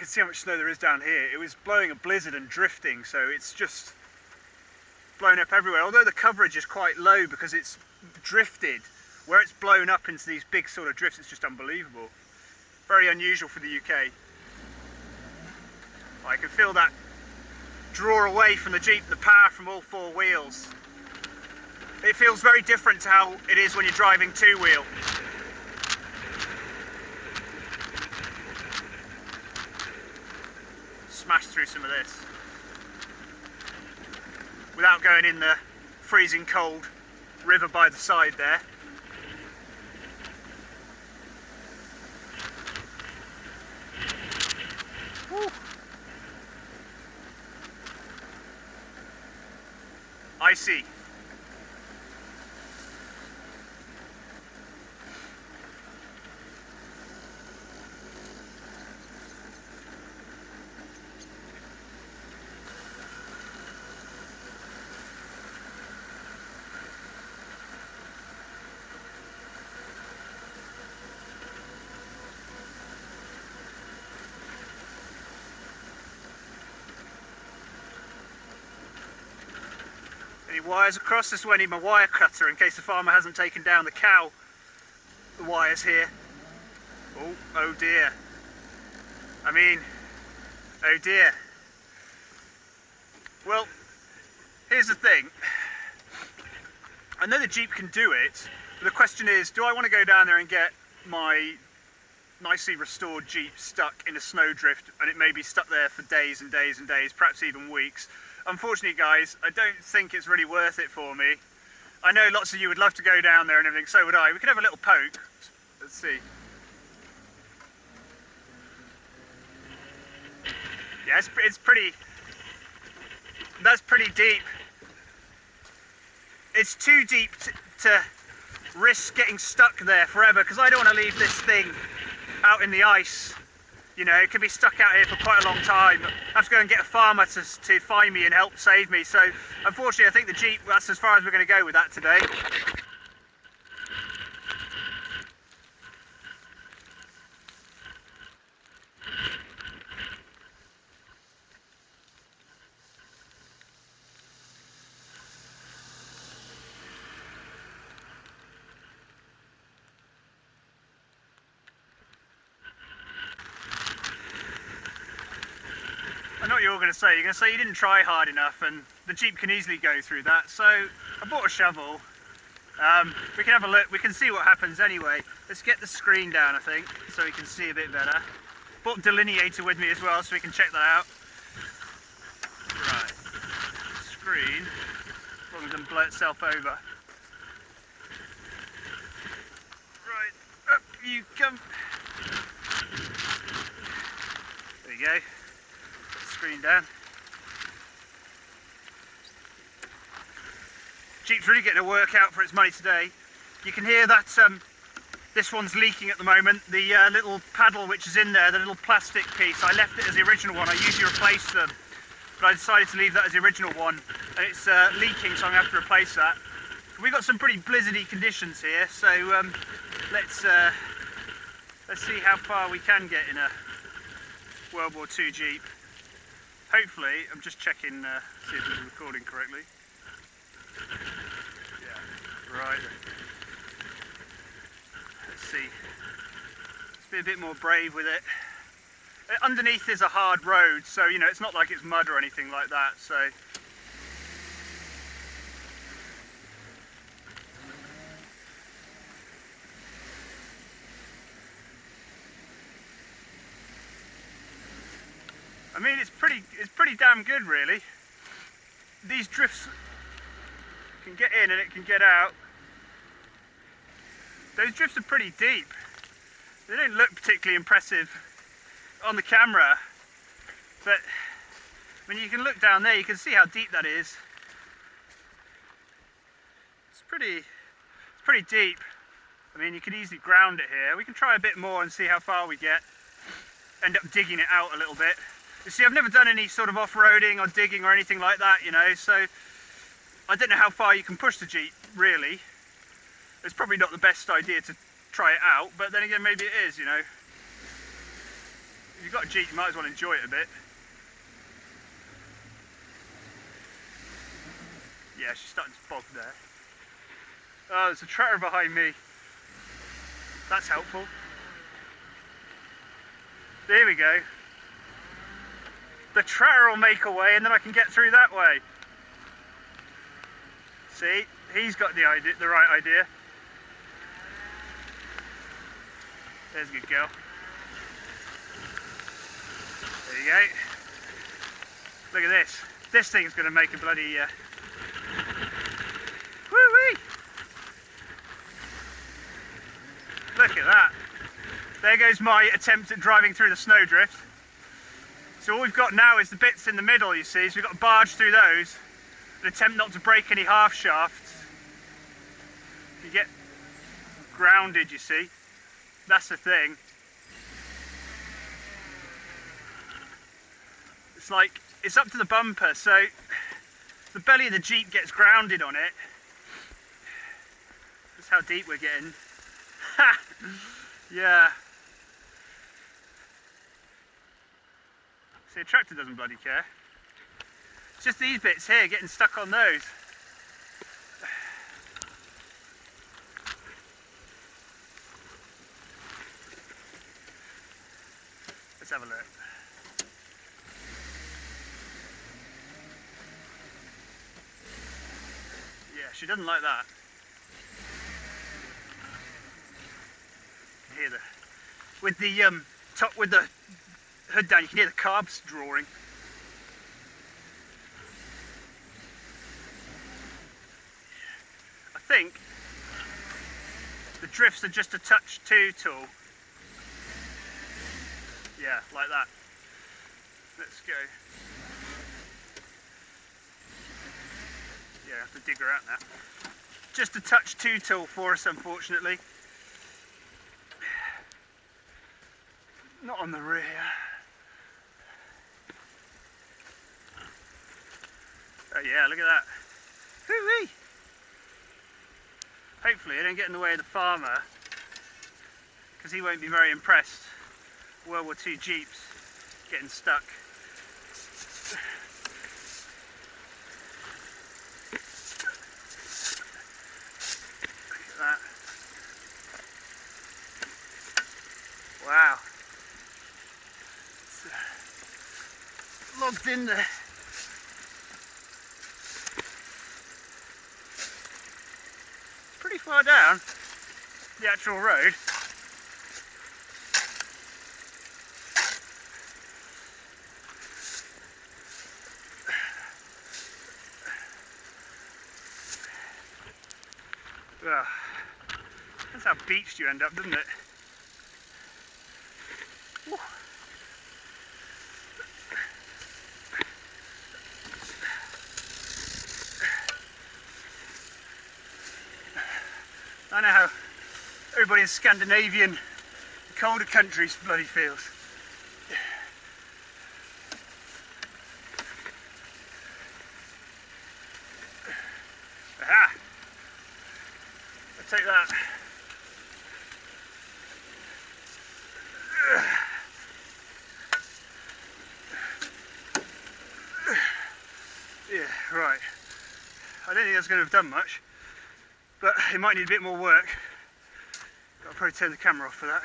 can see how much snow there is down here. It was blowing a blizzard and drifting, so it's just blown up everywhere. Although the coverage is quite low because it's drifted, where it's blown up into these big sort of drifts, it's just unbelievable. Very unusual for the UK. I can feel that draw away from the Jeep, the power from all four wheels. It feels very different to how it is when you're driving two-wheel. Smash through some of this without going in the freezing cold river by the side there. Woo. Icy. Any wires across? This is where I need my wire cutter in case the farmer hasn't taken down the wires here. Oh dear. I mean, oh dear. Well, here's the thing. I know the Jeep can do it, but the question is, do I want to go down there and get my nicely restored Jeep stuck in a snowdrift and it may be stuck there for days and days and days, perhaps even weeks? Unfortunately, guys, I don't think it's really worth it for me. I know lots of you would love to go down there and everything, so would I. We could have a little poke. Let's see. Yeah, it's pretty... That's pretty deep. It's too deep to risk getting stuck there forever, because I don't want to leave this thing out in the ice. You know, it could be stuck out here for quite a long time. I have to go and get a farmer to find me and help save me. So, unfortunately, I think the Jeep, that's as far as we're going to go with that today. I know what you're going to say. You're going to say you didn't try hard enough, and the Jeep can easily go through that. So I bought a shovel. We can have a look. We can see what happens anyway. Let's get the screen down, I think, so we can see a bit better. Bought a delineator with me as well, so we can check that out. Right. Screen. As long as it doesn't blow itself over. Right. Up you come. There you go. Screen down. Jeep's really getting a workout for its money today. You can hear that this one's leaking at the moment. The little paddle which is in there, the little plastic piece, I left it as the original one. I usually replace them, but I decided to leave that as the original one, and it's leaking, so I'm going to have to replace that. We've got some pretty blizzardy conditions here, so let's see how far we can get in a World War II Jeep. Hopefully, I'm just checking, see if it's recording correctly. Yeah, right. Let's see. Let's be a bit more brave with it. Underneath is a hard road, so you know it's not like it's mud or anything like that. So. I mean, it's pretty damn good, really. These drifts can get in and it can get out. Those drifts are pretty deep. They don't look particularly impressive on the camera, but when you can look down there, you can see how deep that is. It's pretty deep. I mean, you could easily ground it here. We can try a bit more and see how far we get. End up digging it out a little bit. You see, I've never done any sort of off-roading or digging or anything like that, you know, so I don't know how far you can push the Jeep, really. It's probably not the best idea to try it out, but then again, maybe it is, you know. If you've got a Jeep, you might as well enjoy it a bit. Yeah, she's starting to bog there. Oh, there's a tractor behind me. That's helpful. There we go. The tractor will make a way and then I can get through that way. See, he's got the right idea. There's a good girl. There you go. Look at this. This thing's going to make a bloody... Woo-wee! Look at that. There goes my attempt at driving through the snowdrift. So all we've got now is the bits in the middle, you see. So we've got to barge through those and attempt not to break any half shafts. You get grounded, you see. That's the thing. It's like, it's up to the bumper, so the belly of the Jeep gets grounded on it. That's how deep we're getting. Yeah. See, the tractor doesn't bloody care. It's just these bits here getting stuck on those. Let's have a look. Yeah, she doesn't like that. You hear the with the hood down, you can hear the carbs drawing. I think the drifts are just a touch too tall. Yeah, like that. Let's go. Yeah, I have to dig her out now. Just a touch too tall for us, unfortunately. Not on the rear. Oh yeah, look at that. Hoo-wee! Hopefully I don't get in the way of the farmer, because he won't be very impressed. World War II Jeeps getting stuck. Look at that. Wow. It's logged in there. Pretty far down the actual road. Ugh. That's how beached you end up, doesn't it? Woo. I know how everybody in Scandinavian, colder countries bloody feels. Aha! I'll take that. Yeah, right. I don't think that's going to have done much, but it might need a bit more work. I'll probably turn the camera off for that.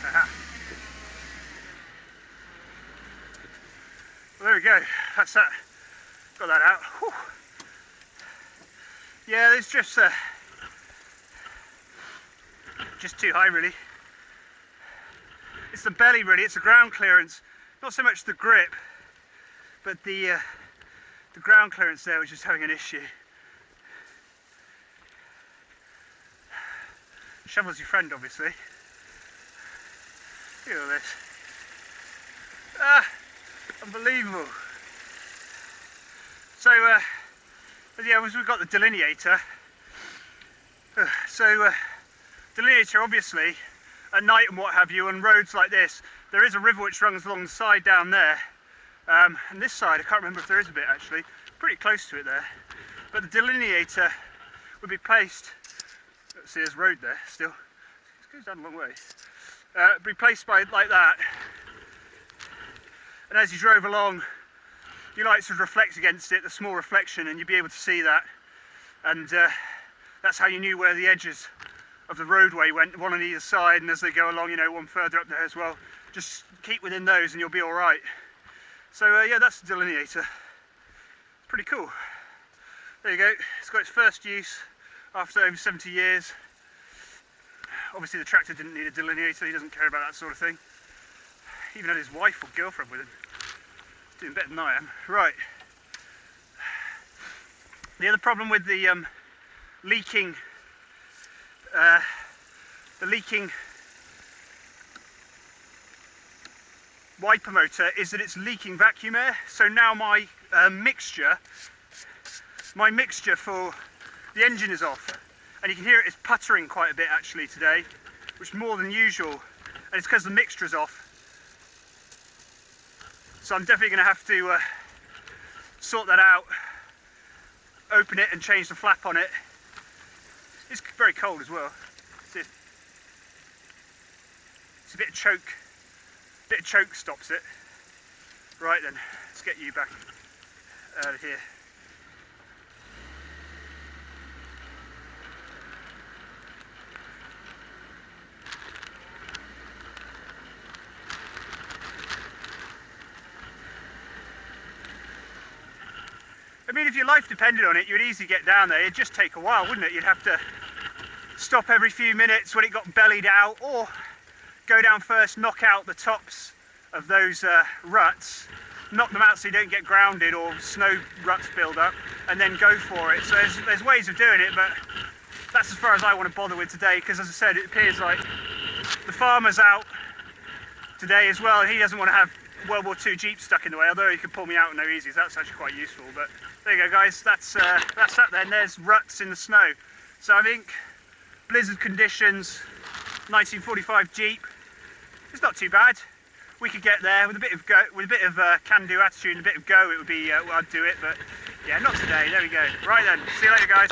Aha. Well, there we go. That's that. Got that out. Whew. Yeah, those drifts are just too high, really. It's the belly, really. It's the ground clearance. Not so much the grip, but the ground clearance there, which is having an issue. Shovel's your friend, obviously. Look at all this. Ah, unbelievable. So, yeah, we've got the delineator. Delineator, obviously, at night and what have you, on roads like this, there is a river which runs along the side down there, And this side, I can't remember if there is a bit actually, pretty close to it there. But the delineator would be placed, let's see, there's road there still, it goes down a long way. Be placed by like that, and as you drove along, your lights would reflect against it, the small reflection, and you'd be able to see that. And that's how you knew where the edges of the roadway went, one on either side, and as they go along, you know, one further up there as well. Just keep within those and you'll be all right. So yeah, that's the delineator. It's pretty cool. There you go. It's got its first use after over 70 years. Obviously the tractor didn't need a delineator, he doesn't care about that sort of thing. He even had his wife or girlfriend with him. Doing better than I am. Right. The other problem with the leaking wiper motor is that it's leaking vacuum air. So now my mixture for the engine is off, and you can hear it is puttering quite a bit actually today, which is more than usual, and it's because the mixture is off. So I'm definitely going to have to sort that out, open it and change the flap on it. It's very cold as well. It's a bit of choke stops it. Right then, let's get you back out of here. I mean, if your life depended on it, you'd easily get down there. It'd just take a while, wouldn't it? You'd have to stop every few minutes when it got bellied out, or go down first, knock out the tops of those ruts, knock them out so you don't get grounded or snow ruts build up, and then go for it. So there's ways of doing it, but that's as far as I want to bother with today, because as I said, it appears like the farmer's out today as well, and he doesn't want to have World War II Jeep stuck in the way, although he could pull me out with no easies. That's actually quite useful. But there you go, guys, that's that then. There's ruts in the snow. So I think blizzard conditions, 1945 Jeep, it's not too bad. We could get there with a bit of can-do attitude and a bit of go. It would be, I'd do it, but yeah, not today. There we go. Right then, see you later, guys.